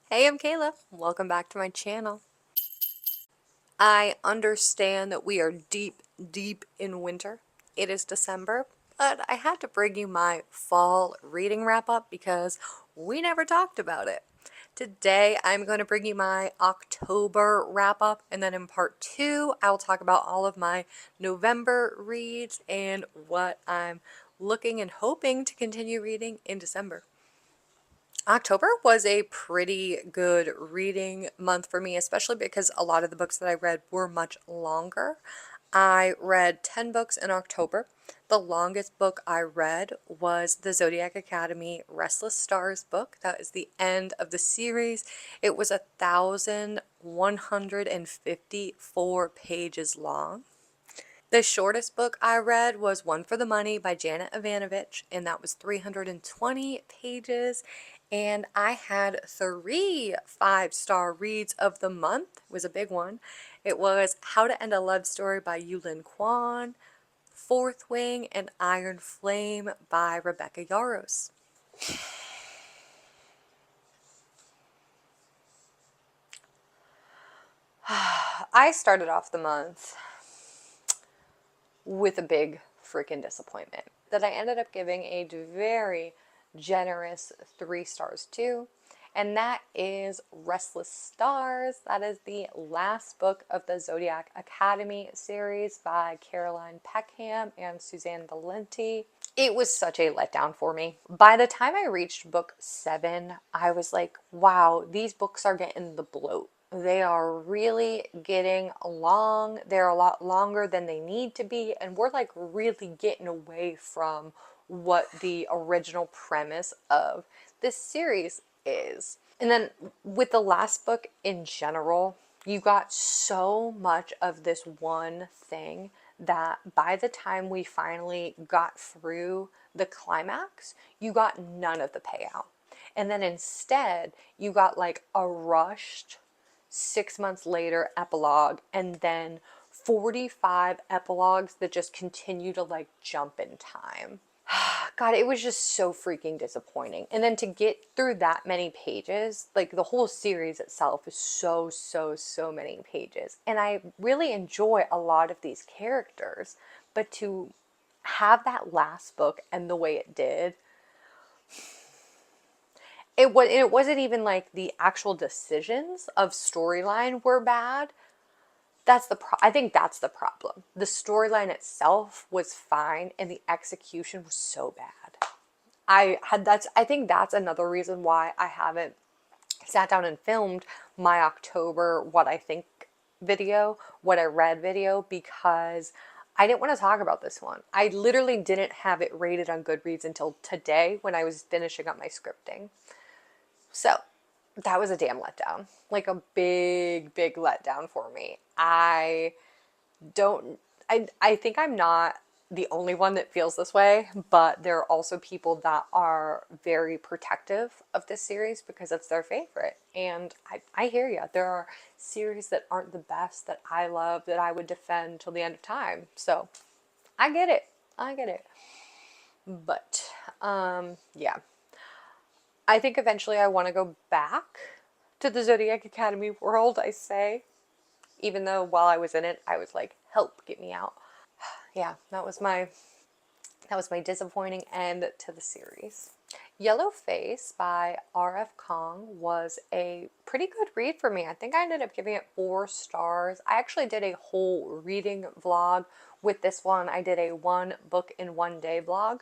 Hey, I'm Kayla. Welcome back to my channel. I understand that we are deep, deep in winter. It is December, but I had to bring you my fall reading wrap up because we never talked about it. Today, I'm going to bring you my October wrap up, and then in part two, I'll talk about all of my November reads and what I'm looking and hoping to continue reading in December. October was a pretty good reading month for me, especially because a lot of the books that I read were much longer. I read 10 books in October. The longest book I read was the Zodiac Academy Restless Stars book. That is the end of the series. It was 1,154 pages long. The shortest book I read was One for the Money by Janet Ivanovich, and that was 320 pages. And I had 3 5-star reads of the month. It was a big one. It was How to End a Love Story by Yulin Kwan, Fourth Wing, and Iron Flame by Rebecca Yarros. I started off the month with a big freaking disappointment that I ended up giving a very generous 3 stars to, and that is Restless Stars. That is the last book of the Zodiac Academy series by Caroline Peckham and Suzanne Valenti. It was such a letdown for me. By the time I reached book 7, I was like, wow, these books are getting the bloat. They are really getting long. They're a lot longer than they need to be. And we're like really getting away from what the original premise of this series is. And then with the last book in general, you got so much of this one thing that by the time we finally got through the climax, you got none of the payout. And then instead, you got like a rushed 6 months later epilogue, and then 45 epilogues that just continue to like jump in time. God, it was just so freaking disappointing. And then to get through that many pages, like the whole series itself is so many pages. And I really enjoy a lot of these characters, but to have that last book and the way it did, it wasn't even like the actual decisions of storyline were bad. I think that's the problem. The storyline itself was fine and the execution was so bad. I think that's another reason why I haven't sat down and filmed my October what I think video, what I read video, because I didn't want to talk about this one. I literally didn't have it rated on Goodreads until today when I was finishing up my scripting. So that was a damn letdown. Like a big letdown for me. Don't I think I'm not the only one that feels this way, but there are also people that are very protective of this series because it's their favorite. And I hear you. There are series that aren't the best that I love that I would defend till the end of time. So I get it. I get it. But yeah. I think eventually I want to go back to the Zodiac Academy world, I say. Even though while I was in it, I was like, help, get me out. Yeah, that was my disappointing end to the series. Yellowface by R.F. Kong was a pretty good read for me. I think I ended up giving it 4 stars. I actually did a whole reading vlog with this one. I did a 1 book in 1 day vlog.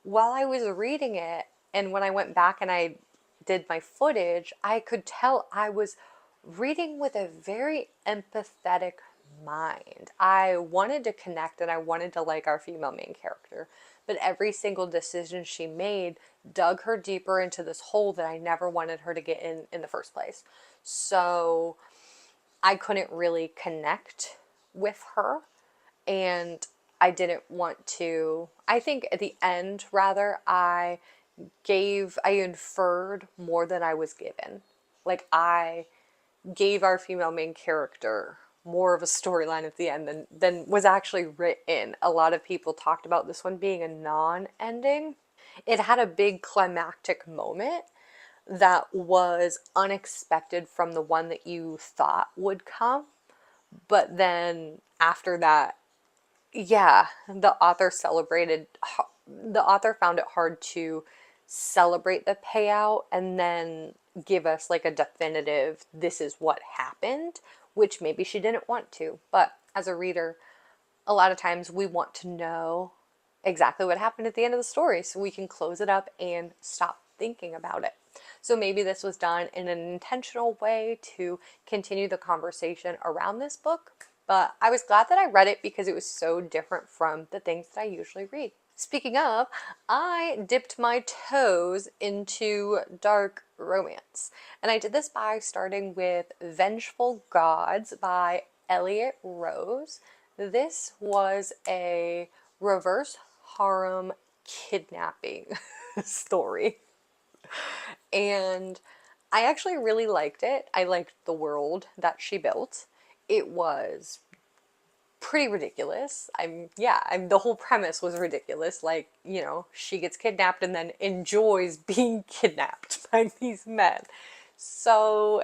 While I was reading it, and when I went back and I did my footage, I could tell I was reading with a very empathetic mind. I wanted to connect and I wanted to like our female main character, but every single decision she made dug her deeper into this hole that I never wanted her to get in the first place. So I couldn't really connect with her, and I didn't want to. I think at the end, rather, I inferred more than I was given. Like, I gave our female main character more of a storyline at the end than was actually written. A lot of people talked about this one being a non-ending. It had a big climactic moment, that was unexpected from the one that you thought would come. But then after that, yeah, the author found it hard to celebrate the payout and then give us like a definitive, this is what happened, which maybe she didn't want to. But as a reader, a lot of times we want to know exactly what happened at the end of the story so we can close it up and stop thinking about it. So maybe this was done in an intentional way to continue the conversation around this book, but I was glad that I read it because it was so different from the things that I usually read. Speaking of, I dipped my toes into dark romance, and I did this by starting with Vengeful Gods by Elliot Rose. This was a reverse harem kidnapping story. And I actually really liked it. I liked the world that she built. It was pretty ridiculous. The whole premise was ridiculous. Like, she gets kidnapped and then enjoys being kidnapped by these men. So,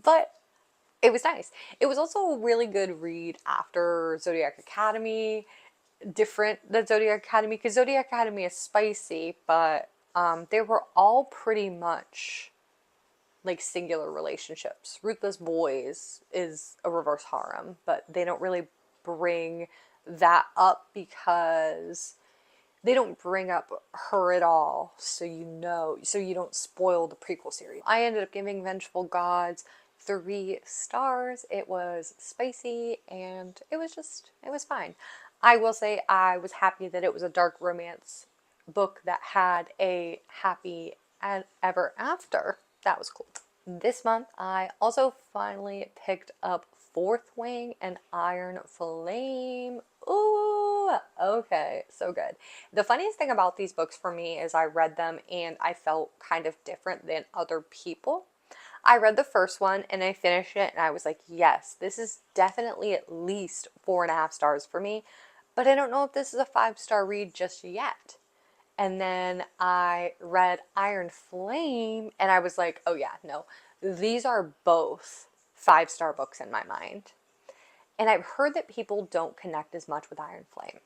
but it was nice. It was also a really good read after Zodiac Academy, different than Zodiac Academy, because Zodiac Academy is spicy, but they were all pretty much like singular relationships. Ruthless Boys is a reverse harem, but they don't really bring that up because they don't bring up her at all, so you don't spoil the prequel series. I ended up giving Vengeful Gods 3 stars. It was spicy and it was fine. I will say I was happy that it was a dark romance book that had a happy ever after. That was cool. This month I also finally picked up Fourth Wing and Iron Flame. Ooh, okay, so good. The funniest thing about these books for me is I read them and I felt kind of different than other people. I read the first one and I finished it and I was like, yes, this is definitely at least 4.5 stars for me, but I don't know if this is a 5-star read just yet. And then I read Iron Flame and I was like, oh yeah, no, these are both 5-star books in my mind. And I've heard that people don't connect as much with Iron Flame.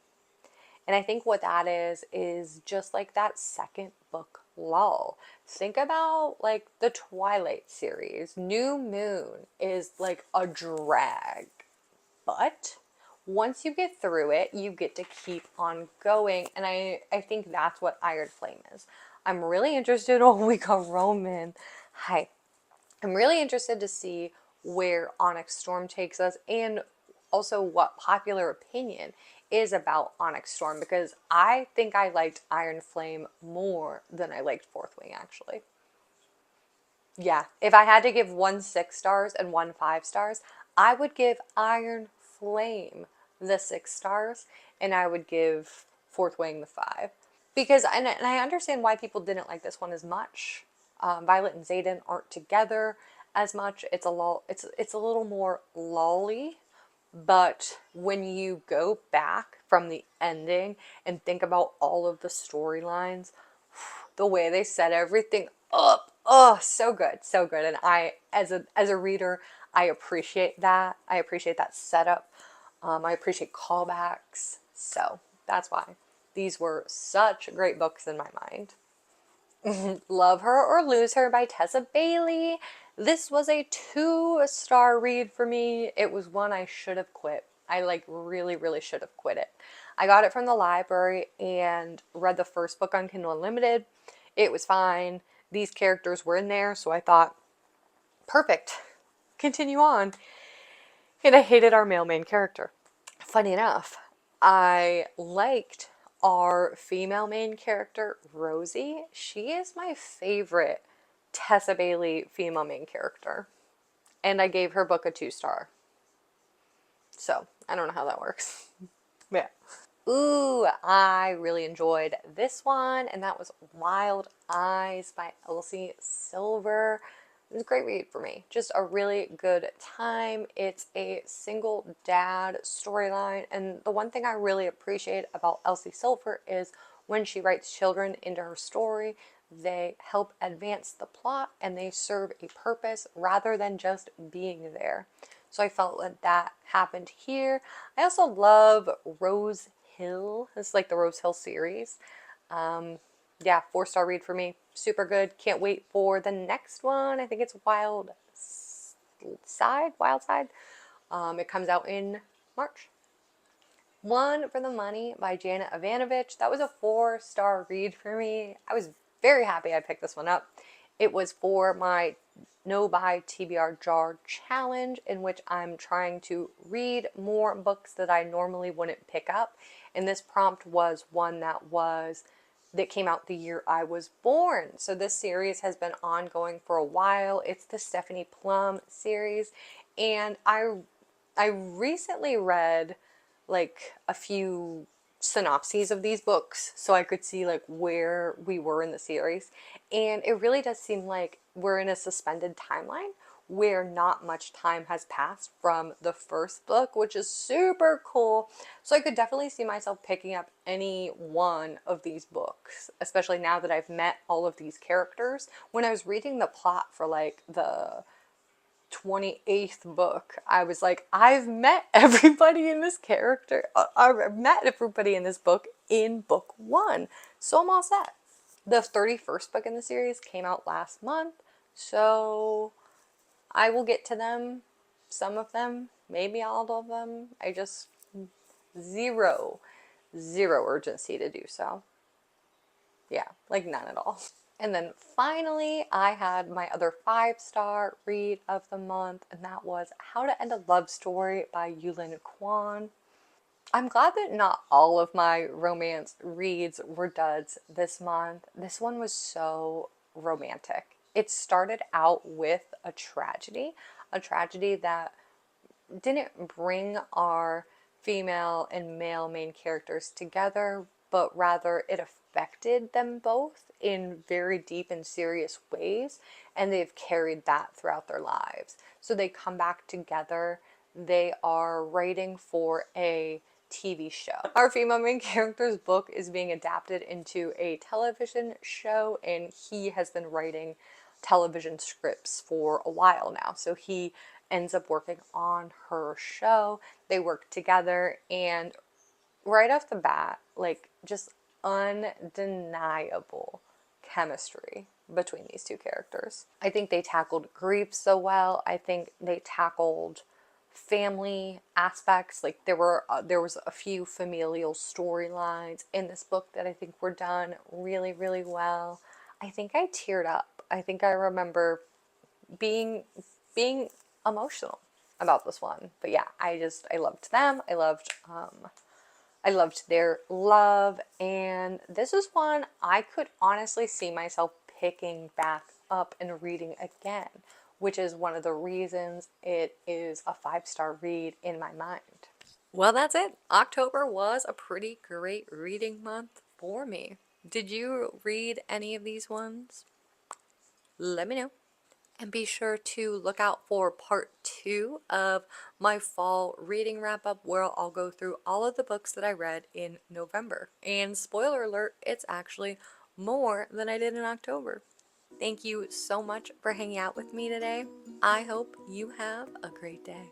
And I think what that is just like that second book lull. Think about like the Twilight series. New Moon is like a drag, but once you get through it, you get to keep on going. And I think that's what Iron Flame is. I'm really interested. Oh, we got Roman. Hi. I'm really interested to see where Onyx Storm takes us and also what popular opinion is about Onyx Storm, because I think I liked Iron Flame more than I liked Fourth Wing, actually. Yeah, if I had to give one 6 stars and one 5 stars, I would give Iron Flame the 6 stars and I would give Fourth Wing the 5. Because, and I understand why people didn't like this one as much. Violet and Xaden aren't together as much. It's a little more lolly. But when you go back from the ending and think about all of the storylines, the way they set everything up, oh, so good, so good. And I, as a reader, I appreciate that. I appreciate that setup. I appreciate callbacks. So that's why these were such great books in my mind. Love Her or Lose Her by Tessa Bailey. This was a 2-star read for me. It was one I should have quit. I like really, really should have quit it. I got it from the library and read the first book on Kindle Unlimited. It was fine. These characters were in there, so I thought, perfect. Continue on. And I hated our male main character. Funny enough, I liked our female main character, Rosie. She is my favorite Tessa Bailey female main character. And I gave her book a 2-star. So, I don't know how that works. Yeah. Ooh, I really enjoyed this one, and that was Wild Eyes by Elsie Silver. It was a great read for me. Just a really good time. It's a single dad storyline, and the one thing I really appreciate about Elsie Silver is when she writes children into her story, they help advance the plot and they serve a purpose rather than just being there. So I felt that that happened here. I also love Rose Hill. This is like the Rose Hill series. Yeah, 4-star read for me. Super good. Can't wait for the next one. I think it's Wild Side. It comes out in March. One for the Money by Janet Ivanovich. That was a 4-star read for me. I was very happy I picked this one up. It was for my No Buy TBR Jar challenge, in which I'm trying to read more books that I normally wouldn't pick up. And this prompt was one that came out the year I was born. So this series has been ongoing for a while. It's the Stephanie Plum series. And I recently read like a few synopses of these books so I could see like where we were in the series. And it really does seem like we're in a suspended timeline where not much time has passed from the first book, which is super cool. So I could definitely see myself picking up any one of these books, especially now that I've met all of these characters. When I was reading the plot for like the 28th book, I was like, I've met everybody in this character. I've met everybody in this book in book 1. So I'm all set. The 31st book in the series came out last month, so I will get to them. Some of them, maybe all of them. I just, zero urgency to do so. Yeah, like none at all. And then finally, I had my other 5-star read of the month, and that was How to End a Love Story by Yulin Kwan. I'm glad that not all of my romance reads were duds this month. This one was so romantic. It started out with a tragedy that didn't bring our female and male main characters together, but rather it affected them both in very deep and serious ways, and they've carried that throughout their lives. So they come back together. They are writing for a TV show. Our female main character's book is being adapted into a television show, and he has been writing television scripts for a while now. So he ends up working on her show. They work together, and right off the bat, like just undeniable chemistry between these two characters. I think they tackled grief so well. I think they tackled family aspects. Like there was a few familial storylines in this book that I think were done really well. I think I teared up. I think I remember being emotional about this one. But yeah, I loved them. I loved their love, and this is one I could honestly see myself picking back up and reading again, which is one of the reasons it is a 5-star read in my mind. Well, that's it. October was a pretty great reading month for me. Did you read any of these ones? Let me know. And be sure to look out for part 2 of my fall reading wrap up, where I'll go through all of the books that I read in November. And spoiler alert, it's actually more than I did in October. Thank you so much for hanging out with me today. I hope you have a great day.